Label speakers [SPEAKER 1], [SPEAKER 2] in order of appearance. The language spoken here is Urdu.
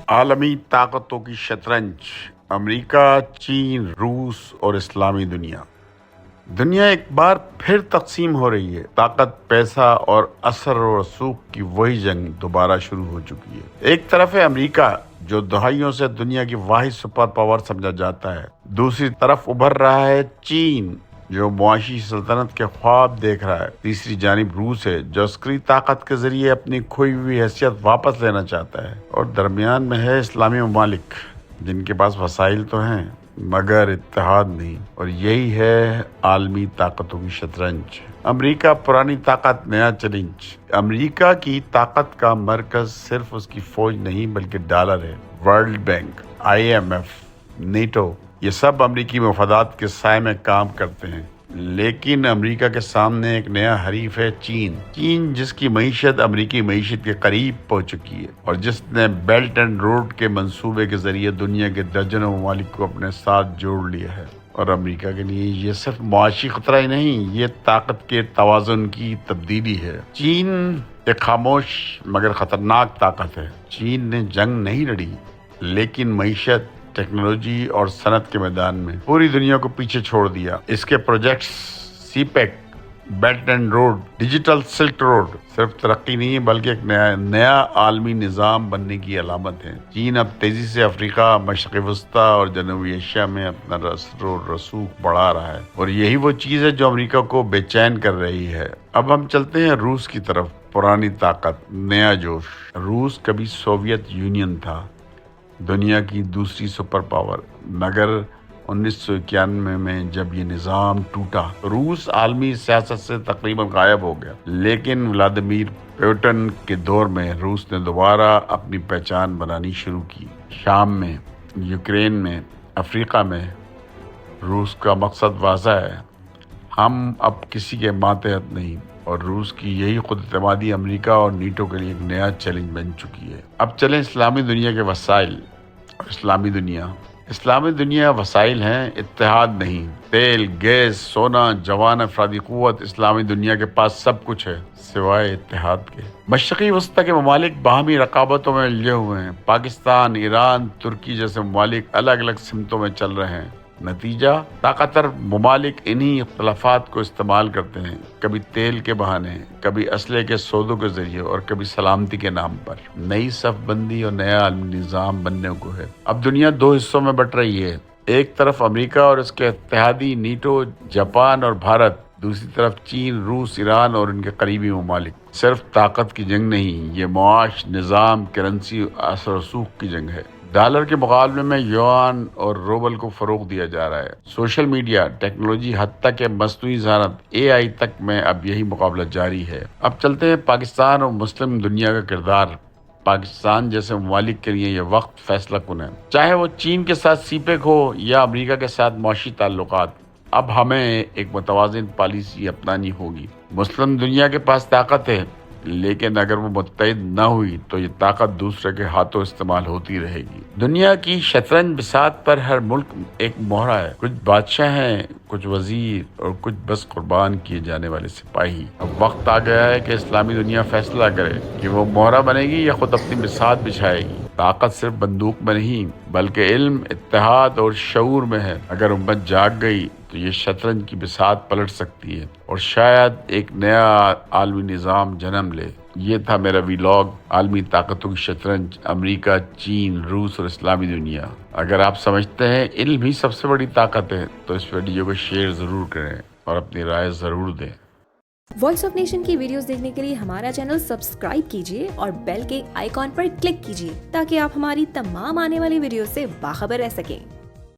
[SPEAKER 1] عالمی طاقتوں کی شطرنج، امریکہ، چین، روس اور اسلامی دنیا ایک بار پھر تقسیم ہو رہی ہے۔ طاقت، پیسہ اور اثر و رسوخ کی وہی جنگ دوبارہ شروع ہو چکی ہے۔ ایک طرف ہے امریکہ، جو دہائیوں سے دنیا کی واحد سپر پاور سمجھا جاتا ہے۔ دوسری طرف ابھر رہا ہے چین، جو معاشی سلطنت کے خواب دیکھ رہا ہے۔ تیسری جانب روس ہے، جو عسکری طاقت کے ذریعے اپنی کھوئی ہوئی حیثیت واپس لینا چاہتا ہے۔ اور درمیان میں ہے اسلامی ممالک، جن کے پاس وسائل تو ہیں مگر اتحاد نہیں، اور یہی ہے عالمی طاقتوں کی شطرنج۔ امریکہ پرانی طاقت، نیا چیلنج۔ امریکہ کی طاقت کا مرکز صرف اس کی فوج نہیں بلکہ ڈالر ہے۔ ورلڈ بینک، IMF، نیٹو، یہ سب امریکی مفادات کے سائے میں کام کرتے ہیں۔ لیکن امریکہ کے سامنے ایک نیا حریف ہے، چین جس کی معیشت امریکی معیشت کے قریب پہنچ چکی ہے، اور جس نے بیلٹ اینڈ روڈ کے منصوبے کے ذریعے دنیا کے درجنوں ممالک کو اپنے ساتھ جوڑ لیا ہے۔ اور امریکہ کے لیے یہ صرف معاشی خطرہ ہی نہیں، یہ طاقت کے توازن کی تبدیلی ہے۔ چین ایک خاموش مگر خطرناک طاقت ہے۔ چین نے جنگ نہیں لڑی، لیکن معیشت، ٹیکنالوجی اور صنعت کے میدان میں پوری دنیا کو پیچھے چھوڑ دیا۔ اس کے projects, CPEC، belt and road, digital silk road صرف ترقی نہیں بلکہ ایک نیا عالمی نظام بننے کی علامت ہے۔ چین اب تیزی سے افریقہ، مشرق وسطیٰ اور جنوبی ایشیا میں اپنا رسوخ بڑھا رہا ہے، اور یہی وہ چیز ہے جو امریکہ کو بے چین کر رہی ہے۔ اب ہم چلتے ہیں روس کی طرف۔ پرانی طاقت، نیا جوش۔ روس کبھی سوویت یونین تھا، دنیا کی دوسری سپر پاور، مگر 1991 میں جب یہ نظام ٹوٹا، روس عالمی سیاست سے تقریباً غائب ہو گیا۔ لیکن ولادیمیر پوٹن کے دور میں روس نے دوبارہ اپنی پہچان بنانی شروع کی۔ شام میں، یوکرین میں، افریقہ میں روس کا مقصد واضح ہے: ہم اب کسی کے ماتحت نہیں۔ اور روس کی یہی خود اعتمادی امریکہ اور نیٹو کے لیے ایک نیا چیلنج بن چکی ہے۔ اب چلیں اسلامی دنیا کے وسائل اور اسلامی دنیا وسائل ہیں، اتحاد نہیں۔ تیل، گیس، سونا، جوان افرادی قوت، اسلامی دنیا کے پاس سب کچھ ہے سوائے اتحاد کے۔ مشرقی وسطیٰ کے ممالک باہمی رقابتوں میں الجھے ہوئے ہیں۔ پاکستان، ایران، ترکی جیسے ممالک الگ الگ سمتوں میں چل رہے ہیں۔ نتیجہ، طاقتور ممالک انہی اختلافات کو استعمال کرتے ہیں، کبھی تیل کے بہانے، کبھی اسلحے کے سودوں کے ذریعے، اور کبھی سلامتی کے نام پر۔ نئی صف بندی اور نیا عالمی نظام بننے کو ہے۔ اب دنیا دو حصوں میں بٹ رہی ہے، ایک طرف امریکہ اور اس کے اتحادی نیٹو، جاپان اور بھارت، دوسری طرف چین، روس، ایران اور ان کے قریبی ممالک۔ صرف طاقت کی جنگ نہیں، یہ معاش، نظام، کرنسی، اثر و رسوخ کی جنگ ہے۔ ڈالر کے مقابلے میں یوان اور روبل کو فروغ دیا جا رہا ہے۔ سوشل میڈیا، ٹیکنالوجی، حتیٰ کہ مصنوعی ذہانت AI تک میں اب یہی مقابلہ جاری ہے۔ اب چلتے ہیں پاکستان اور مسلم دنیا کا کردار۔ پاکستان جیسے ممالک کے لیے یہ وقت فیصلہ کن ہے، چاہے وہ چین کے ساتھ CPEC ہو یا امریکہ کے ساتھ معاشی تعلقات۔ اب ہمیں ایک متوازن پالیسی اپنانی ہوگی۔ مسلم دنیا کے پاس طاقت ہے، لیکن اگر وہ متحد نہ ہوئی تو یہ طاقت دوسرے کے ہاتھوں استعمال ہوتی رہے گی۔ دنیا کی شطرنج بساط پر ہر ملک ایک مہرہ ہے، کچھ بادشاہ ہیں، کچھ وزیر اور کچھ بس قربان کیے جانے والے سپاہی۔ اب وقت آ گیا ہے کہ اسلامی دنیا فیصلہ کرے کہ وہ مہرہ بنے گی یا خود اپنی بساط بچھائے گی۔ طاقت صرف بندوق میں نہیں بلکہ علم، اتحاد اور شعور میں ہے۔ اگر امت جاگ گئی تو یہ شطرنج کی بساط پلٹ سکتی ہے اور شاید ایک نیا عالمی نظام جنم لے۔ یہ تھا میرا ویلاگ، عالمی طاقتوں کی شطرنج، امریکہ، چین، روس اور اسلامی دنیا۔ اگر آپ سمجھتے ہیں علم ہی سب سے بڑی طاقت ہے تو اس ویڈیو کو شیئر ضرور کریں اور اپنی رائے ضرور دیں۔
[SPEAKER 2] وائس آف نیشن کی ویڈیوز دیکھنے کے لیے ہمارا چینل سبسکرائب کیجیے اور بیل کے آئیکن پر کلک کیجیے تاکہ آپ ہماری تمام آنے والی ویڈیوز سے باخبر رہ سکیں۔